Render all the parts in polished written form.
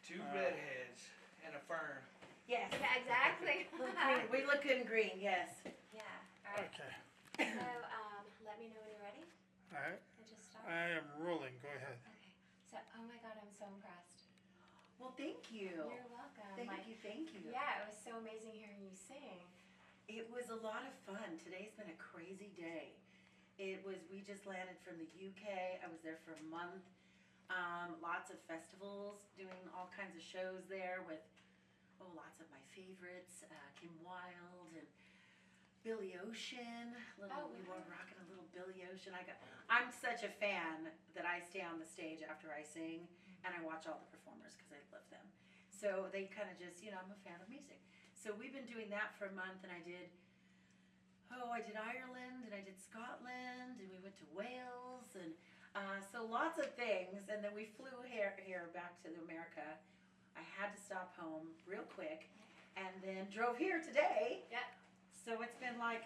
Two redheads and a fern. Yes. Yeah, exactly. Green. We look good in green, yes. Yeah. All right. Okay. So, let me know when you're ready. All right. And just start. I am rolling. Go ahead. Okay. So, oh my God, I'm so impressed. Well, thank you. You're welcome. Thank you. Yeah, it was so amazing hearing you sing. It was a lot of fun. Today's been a crazy day. We just landed from the UK. I was there for a month. Lots of festivals, doing all kinds of shows there with, lots of my favorites, Kim Wilde and Billy Ocean. We were rocking a little Billy Ocean. I'm such a fan that I stay on the stage after I sing and I watch all the performers because I love them. So they kind of just, I'm a fan of music. So we've been doing that for a month, and I did Ireland, and I did Scotland, and we went to Wales, and so lots of things. And then we flew here back to America. I had to stop home real quick, and then drove here today. Yep. So it's been like,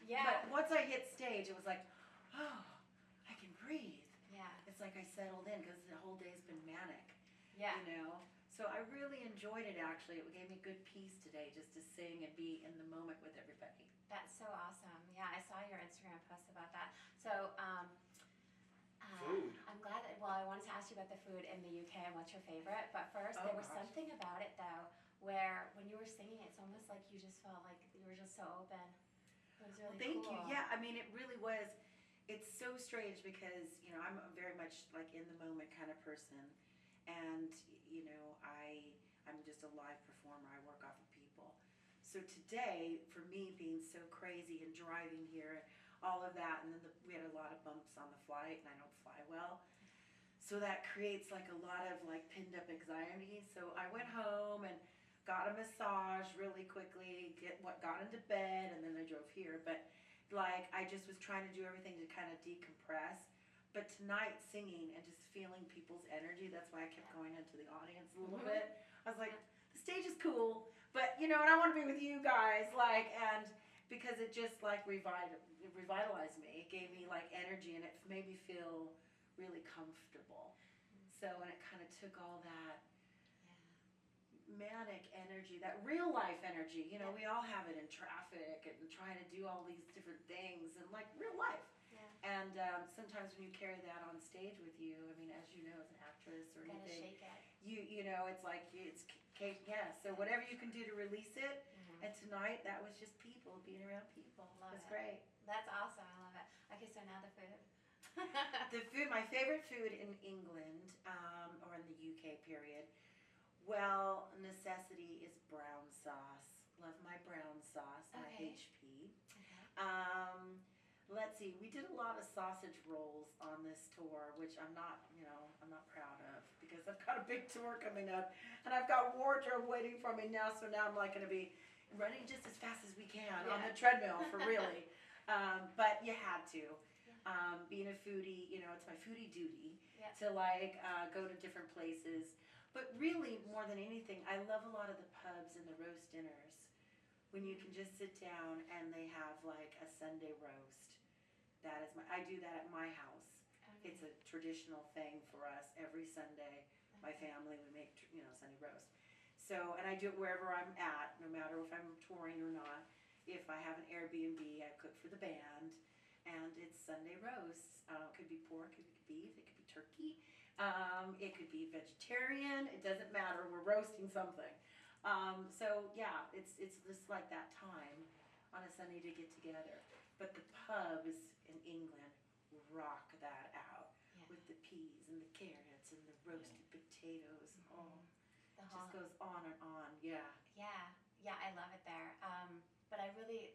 yeah. But once I hit stage, it was like, I can breathe. Yeah. It's like I settled in because the whole day's been manic. Yeah. So I really enjoyed it, actually. It gave me good peace today just to sing and be in the moment with everybody. That's so awesome. Yeah, I saw your Instagram post about that. So, Food. I'm glad that, I wanted to ask you about the food in the UK and what's your favorite. But first, there was something about it, though, where when you were singing, it's almost like you just felt like you were just so open. It was really Thank cool. you. Yeah, I mean, it really was. It's so strange because, I'm very much like in the moment kind of person. And, I'm just a live performer. I work off of people. So today, for me being so crazy and driving here, all of that, and then we had a lot of bumps on the flight, and I don't fly well. So that creates like a lot of like pinned up anxiety. So I went home and got a massage really quickly, got into bed, and then I drove here. But like I just was trying to do everything to kind of decompress. But tonight, singing and just feeling people's energy, that's why I kept going into the audience a little bit. I was like, the stage is cool, but and I want to be with you guys, and because it just like revitalized me. It gave me like energy, and it made me feel really comfortable. So, and it kind of took all that manic energy, that real life energy. We all have it in traffic and trying to do all these different things, and like real life. Yeah. And sometimes when you carry that on stage with you, I mean, as you know, as an actress or Gotta anything, shake it. it's like it's cake. Yeah. So whatever you can do to release it. And tonight, that was just people being around people. Love it was it. great. That's awesome. I love it. Okay, so now the food. The food, my favorite food in England or in the UK period. Well, necessity is brown sauce. Love my brown sauce, my HP. Okay. Let's see, we did a lot of sausage rolls on this tour, which I'm not proud of because I've got a big tour coming up and I've got wardrobe waiting for me now, so now I'm like going to be running just as fast as we can on the treadmill for really. But you had to. Being a foodie, it's my foodie duty to like go to different places. But really, more than anything, I love a lot of the pubs and the roast dinners. When you can just sit down and they have like a Sunday roast. I do that at my house. Okay. It's a traditional thing for us every Sunday. My family, we make, Sunday roast. So, and I do it wherever I'm at, no matter if I'm touring or not. If I have an Airbnb, I cook for the band, and it's Sunday roasts. It could be pork, it could be beef, it could be turkey, it could be vegetarian. It doesn't matter. We're roasting something. So yeah, it's just like that time on a Sunday to get together. But the pubs in England rock that out with the peas and the carrots and the roasted potatoes and all. It just goes on and on. Yeah. Yeah, I love it there. But I really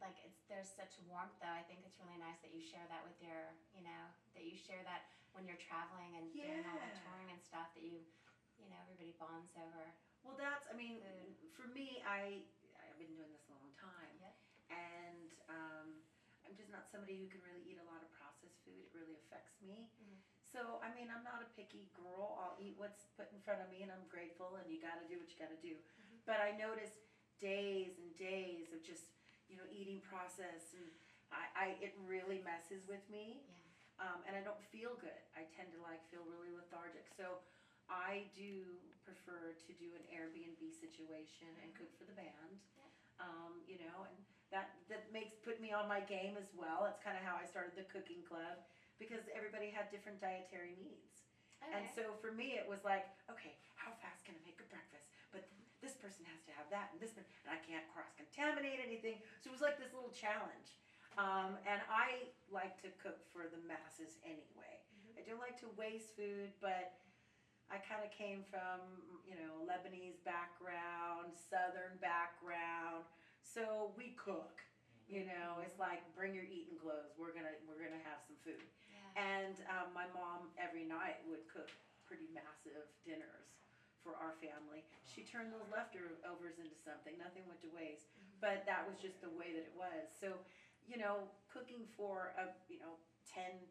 there's such warmth though. I think it's really nice that you share that with your, that you share that when you're traveling and doing all the touring and stuff that everybody bonds over. Well, food. For me, I've been doing this a long time. Yep. And I'm just not somebody who can really eat a lot of processed food. It really affects me. So, I'm not a picky girl. I'll eat what's put in front of me, and I'm grateful, and you got to do what you got to do. But I noticed days and days of just, eating processed, and it really messes with me. Yeah. And I don't feel good. I tend to feel really lethargic. So I do prefer to do an Airbnb situation and cook for the band. You know, and that put me on my game as well. It's kind of how I started the cooking club because everybody had different dietary needs. Okay. And so for me, it was like, okay, how fast can I make a breakfast? But this person has to have that, and this one, and I can't cross-contaminate anything. So it was like this little challenge. And I like to cook for the masses anyway. I don't like to waste food, but I kind of came from, you know, Lebanese background, Southern background, so we cook. You know, it's like bring your eating clothes. We're gonna have some food. Yeah. And my mom every night would cook pretty massive dinners for our family. She turned those leftovers into something. Nothing went to waste. But that was just the way that it was. So, you know, cooking for 10,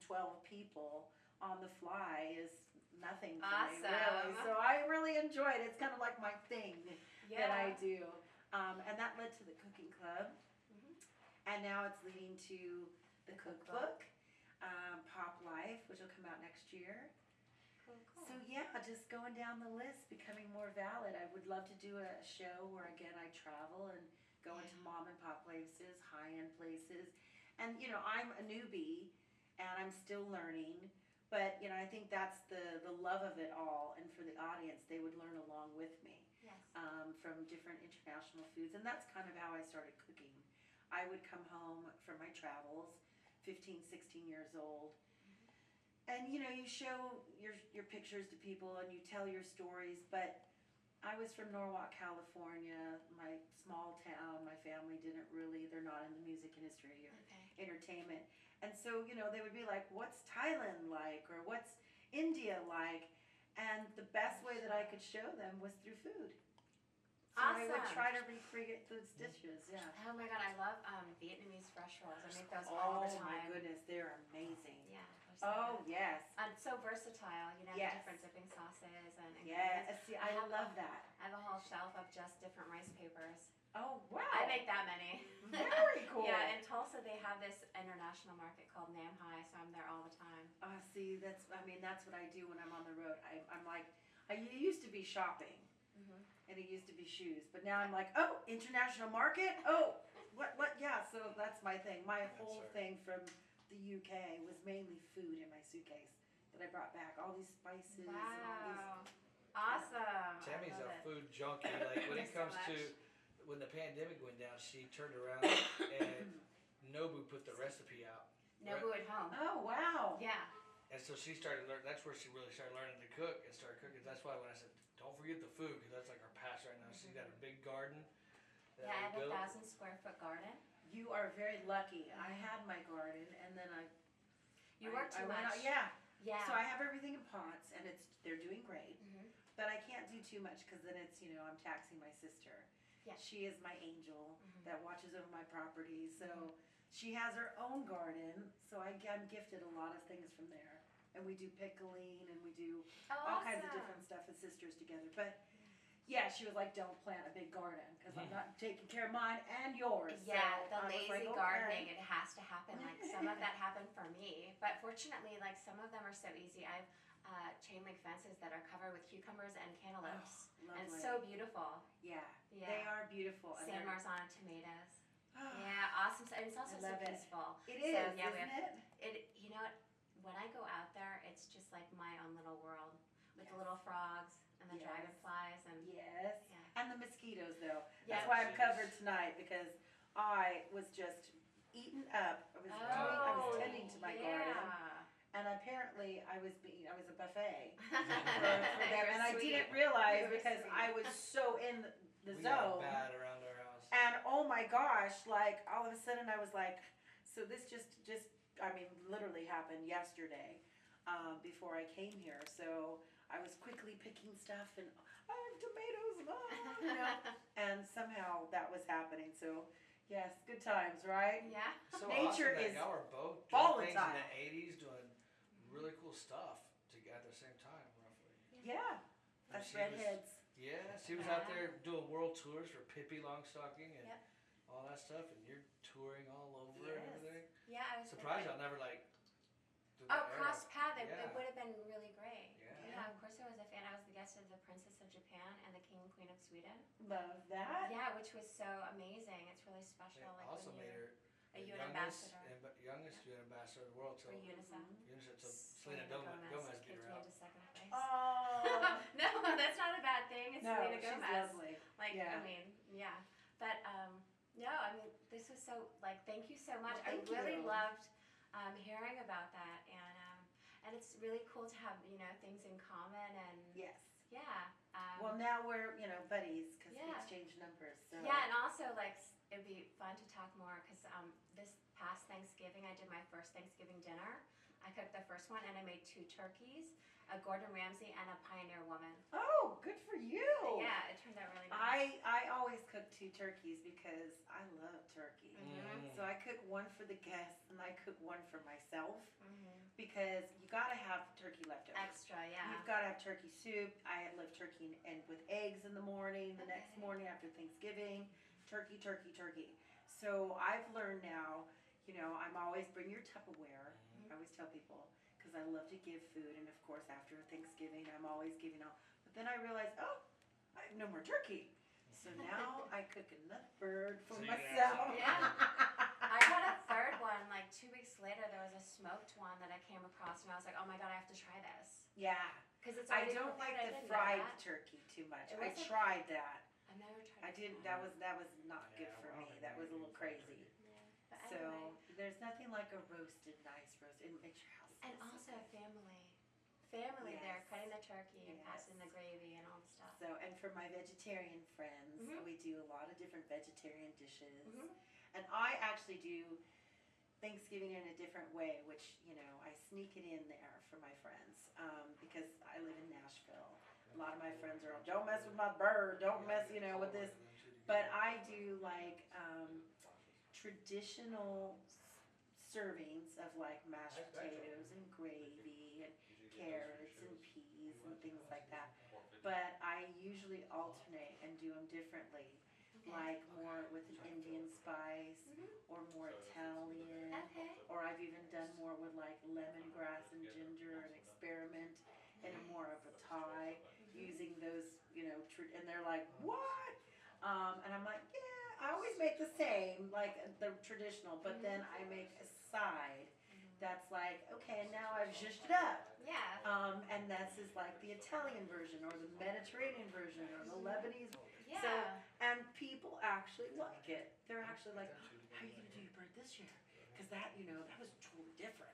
12 people on the fly is nothing for me, really. So I really enjoy it. It's kind of like my thing that I do. And that led to the cooking club. And now it's leading to the cookbook, Pop Life, which will come out next year. Cool. So yeah, just going down the list, becoming more valid. I would love to do a show where again I travel and go into mom and pop places, high-end places. And you know, I'm a newbie and I'm still learning, but you know, I think that's the love of it all, and for the audience, they would learn along with me. Yes. From different international foods, and that's kind of how I started cooking. I would come home from my travels, 15, 16 years old, and you know, you show your pictures to people and you tell your stories, but I was from Norwalk, California, my small town. My family they're not in the music industry or entertainment. And so, you know, they would be like, what's Thailand like? Or what's India like? And the best way that I could show them was through food. So I would try to recreate those dishes, yeah. Oh my god, I love Vietnamese fresh rolls. I make those all the time. Oh my goodness, they're amazing. Yeah. So Oh, yes. so versatile, you know, Yes. different dipping sauces and ingredients. Yes, see, I love that. I have a whole shelf of just different rice papers. Oh, wow. I make that many. Very cool. Yeah, in Tulsa they have this international market called Nam Hai, so I'm there all the time. See, that's what I do when I'm on the road. I'm like, I used to be shopping. And it used to be shoes, but now I'm like, oh, international market? Oh, what, yeah, so that's my thing. My whole thing from the UK was mainly food in my suitcase that I brought back. All these spices and all these. Awesome. Tammy's a I love it. food junkie. Like when it So comes much. to when the pandemic went down, she turned around and Nobu put the recipe out. Nobu at home. Oh, wow. Yeah. And so she started learning. That's where she really started learning to cook and started cooking. That's why when I said, don't forget the food, because that's like her passion right now. She's got a big garden. Yeah, I have a 1,000 square foot garden. You are very lucky. I had my garden, and then You work too went much. out, yeah. Yeah. So I have everything in pots, and they're doing great. Mhm. But I can't do too much because then it's, you know, I'm taxing my sister. Yeah. She is my angel that watches over my property. So she has her own garden. So I'm gifted a lot of things from there. And we do pickling and we do all kinds of different stuff as sisters together. But yeah, she was like, don't plant a big garden because I'm not taking care of mine and yours. Yeah, so the I was lazy like, okay. gardening, it has to happen. Like some of that happened for me, but fortunately, like some of them are so easy. I have chain link fences that are covered with cucumbers and cantaloupes, and it's so beautiful. Yeah, Yeah. they are beautiful. San Marzano tomatoes. Yeah, awesome. And it's also so peaceful. It is, so, yeah, isn't it? You know what? When I go out there, it's just like my own little world with the little frogs and the dragonflies and And the mosquitoes though. Yeah. That's why I'm covered tonight because I was just eaten up. I was tending to my garden, and apparently I was a buffet for them, and I didn't realize because I was so in the We zone. got bad around our house. And oh my gosh, like all of a sudden I was like, so this just literally happened yesterday, before I came here. So I was quickly picking stuff and tomatoes, you know, and somehow that was happening. So yes, good times, right? Yeah. So Nature awesome is that y'all were both doing things in volatile. the 80s, doing really cool stuff at the same time, roughly. Yeah, And us she was- redheads. Yeah, she was out there doing world tours for Pippi Longstocking and Yep. all that stuff, and you're touring all over and Yes. everything. Yeah, I was Surprised y'all never like. Oh, cross path, it Yeah. would have been really great. Yeah. Yeah, of course I was a fan. I was the Princess of Japan and the King and Queen of Sweden. Love that. Yeah, which was so amazing. It's really special. They Like also when made you're her a the UN ambassador youngest UN ambassador of the world. for So UNICEF. UNICEF, so Selena Gomez beat kicked her me out. into second place. Oh. No, that's not a bad thing. It's No, Selena she's Gomez. lovely. Like, Yeah. I mean, yeah. But, no, I mean, this was so, like, thank you so much. Well, I thank really you. loved hearing about that. And it's really cool to have, you know, things in common. And, Yes. yeah. Well, now we're, buddies because we Yeah. exchange numbers. So. Yeah, and also, like, it'd be fun to talk more because this past Thanksgiving, I did my first Thanksgiving dinner. I cooked the first one, and I made 2 turkeys, a Gordon Ramsay, and a Pioneer Woman. Oh, good for you. Yeah, it turned out really nice. I always cook 2 turkeys because I love turkey. Mhm. So I cook one for the guests and I cook one for myself Mhm. because you gotta have turkey leftovers. Extra, yeah. You've gotta have turkey soup. I love turkey and with eggs in the morning. The next Okay. morning after Thanksgiving, turkey, turkey, turkey. So I've learned now. I'm always bring your Tupperware. I always tell people because I love to give food, and of course after Thanksgiving I'm always giving out. But then I realized, oh, I have no more turkey. So now I cook another bird for So you can myself. actually- Yeah. I got a third one, like 2 weeks later, there was a smoked one that I came across, and I was like, oh my god, I have to try this. Yeah. Because it's I already don't prepared. like I the didn't know fried that. turkey too much. It I wasn't- tried that. I've never tried I it. didn't. That was not good Yeah, for well, I me. don't That think was a little maybe it's crazy. Yeah. But So anyway. there's nothing like a nice roasted. It makes your house. And smell so also good. family. Family there, Yes. cutting the turkey and passing the Yes. gravy and all the stuff. So, and for my vegetarian friends, Mhm. we do a lot of different vegetarian dishes. Mhm. And I actually do Thanksgiving in a different way, which, I sneak it in there for my friends because I live in Nashville. A lot of my friends are, don't mess with my bird, don't mess, with this. But I do like traditional servings of like mashed potatoes and gravy and carrots and peas and things like that. But I usually alternate and do them differently, Okay. like more with an Indian spice Mhm. or more Italian. Okay. Or I've even done more with like lemongrass and ginger and experiment in a more of a Thai using those, and they're like, what? And I'm like, yeah, I always make the same, like the traditional, but then I make a side that's like, okay, now I've zhuzhed it up. Yeah. And this is like the Italian version or the Mediterranean version or the Lebanese. Yeah. So, and people actually like it. They're actually like, how are you going to do your bird this year? Because that, that was totally different.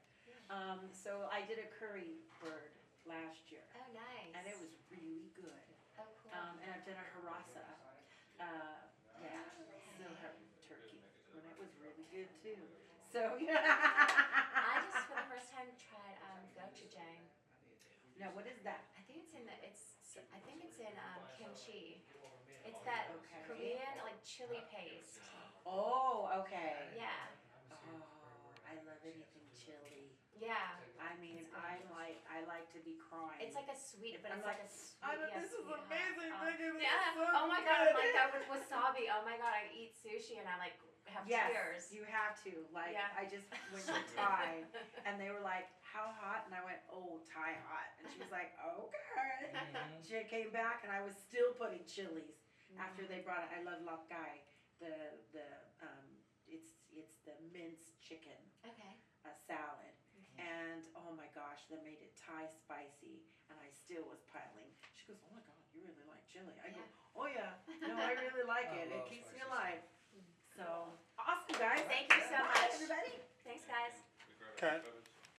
So I did a curry bird last year. Oh, nice. And it was really good. Oh, cool. And I've done a harissa. So turkey. And it was really good too. So, I just for the first time tried gochujang. Now, what is that? I think it's in kimchi. It's that Okay. Korean like chili paste. Oh, okay. Yeah. Oh, I love anything chili. Yeah. I mean, I like to be crying. It's like a sweet, but I'm it's like, like a sweet. this is sweet, amazing. Thank you. This Yeah. is so Oh my god, good. I'm like that with wasabi. Oh my god, I eat sushi and I like have Yes, tears. you have to. Like, Yeah. I just went to Thai, and they were like, how hot? And I went, oh, Thai hot. And she was like, okay. She came back, and I was still putting chilies after they brought it. I love lap gai. It's the minced chicken Okay. salad. And oh my gosh, that made it Thai spicy, and I still was piling. She goes, oh my god, you really like chili. I go, oh yeah, no, I really like I it. It love keeps me spicy alive. So awesome, guys. Thank you so Bye, much. everybody. Thanks, guys. Cut.